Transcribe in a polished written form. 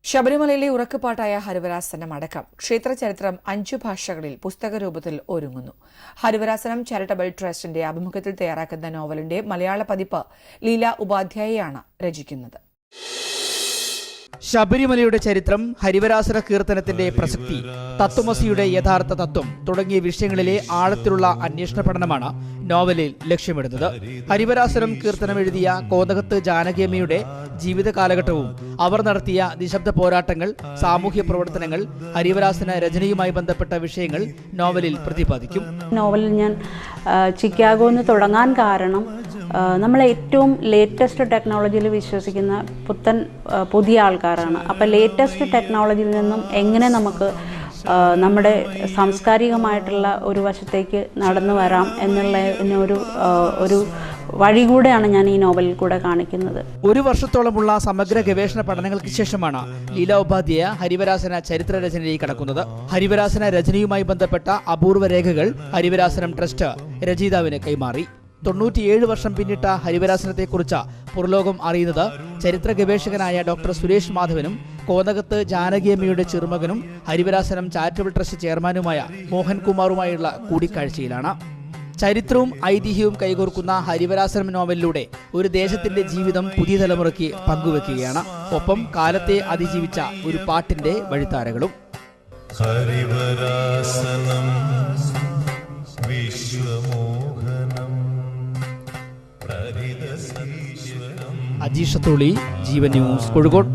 ശബരിമലയിലെ ഉറക്കുപാട്ടായ ഹരിവരാസനം അടക്കം ക്ഷേത്രചരിത്രം 5 ഭാഷകളിൽ പുസ്തകരൂപത്തിൽ ഒരുങ്ങുന്നു. ഹരിവരാസനം ചാരിറ്റബിൾ ട്രസ്റ്റിന്റെ ആഭിമുഖ്യത്തിൽ തയ്യാറാക്കുന്ന നോവലിന്റെ മലയാള പതിപ്പ് ലീല ഉപാധ്യായയാണ് രചിക്കുന്നത്. ശബരിമലയുടെ ചരിത്രം, ഹരിവരാസന കീർത്തനത്തിന്റെ പ്രസക്തി, തത്വമസിയുടെ യഥാർത്ഥ തത്വം തുടങ്ങിയ വിഷയങ്ങളിലെ ആഴത്തിലുള്ള അന്വേഷണ പഠനമാണ് നോവലിൽ ലക്ഷ്യമിടുന്നത്. ഹരിവരാസനം കീർത്തനം എഴുതിയ കോതകത്ത് ജാനകിയമ്മയുടെ ജീവിത കാലഘട്ടവും അവർ നടത്തിയ നിശബ്ദ പോരാട്ടങ്ങൾ, സാമൂഹ്യ പ്രവർത്തനങ്ങൾ, ഹരിവരാസന രചനയുമായി ബന്ധപ്പെട്ട വിഷയങ്ങൾ നോവലിൽ പ്രതിപാദിക്കും. നോവലിൽ ഞാൻ ചിക്കാഗോന്ന് തുടങ്ങാൻ കാരണം നമ്മൾ ഏറ്റവും ലേറ്റസ്റ്റ് ടെക്നോളജിയിൽ വിശ്വസിക്കുന്ന പുതിയ ആൾക്കാരാണ്. അപ്പോൾ ലേറ്റസ്റ്റ് ടെക്നോളജിയിൽ നിന്നും എങ്ങനെ നമുക്ക് നമ്മുടെ സാംസ്കാരികമായിട്ടുള്ള ഒരു വശത്തേക്ക് നടന്നു വരാം എന്നുള്ള ഒരു വഴി കൂടെയാണ് ഞാൻ ഈ നോവലിൽ കൂടെ കാണിക്കുന്നത്. ഒരു വർഷത്തോളമുള്ള സമഗ്ര ഗവേഷണ പഠനങ്ങൾക്ക് ശേഷമാണ് ലീല ഉപാധ്യായ ഹരിവരാസന ചരിത്ര രചനയിലേക്ക് കടക്കുന്നത്. ഹരിവരാസന രചനയുമായി ബന്ധപ്പെട്ട അപൂർവ രേഖകൾ ഹരിവരാസനം ട്രസ്റ്റ് രചയിതാവിന് കൈമാറി. 97 വർഷം പിന്നിട്ട ഹരിവരാസനത്തെക്കുറിച്ച് പുറലോകം അറിയുന്നത് ചരിത്ര ഗവേഷകനായ ഡോക്ടർ സുരേഷ് മാധവനും കോതകത്ത് ജാനകിയമ്മയുടെ ചെറുമകനും ഹരിവരാസനം ചാരിറ്റബിൾ ട്രസ്റ്റ് ചെയർമാനുമായ മോഹൻകുമാറുമായുള്ള കൂടിക്കാഴ്ചയിലാണ്. ചരിത്രവും ഐതിഹ്യവും കൈകോർക്കുന്ന ഹരിവരാസനം നോവലിലൂടെ ഒരു ദേശത്തിന്റെ ജീവിതം പുതിയ തലമുറയ്ക്ക് പങ്കുവെക്കുകയാണ്. ഒപ്പം കാലത്തെ അതിജീവിച്ച ഒരു പാട്ടിന്റെ വഴിത്താരകളും. അജീഷത്തോളി, ജീവൻ ന്യൂസ്, കോഴിക്കോട്.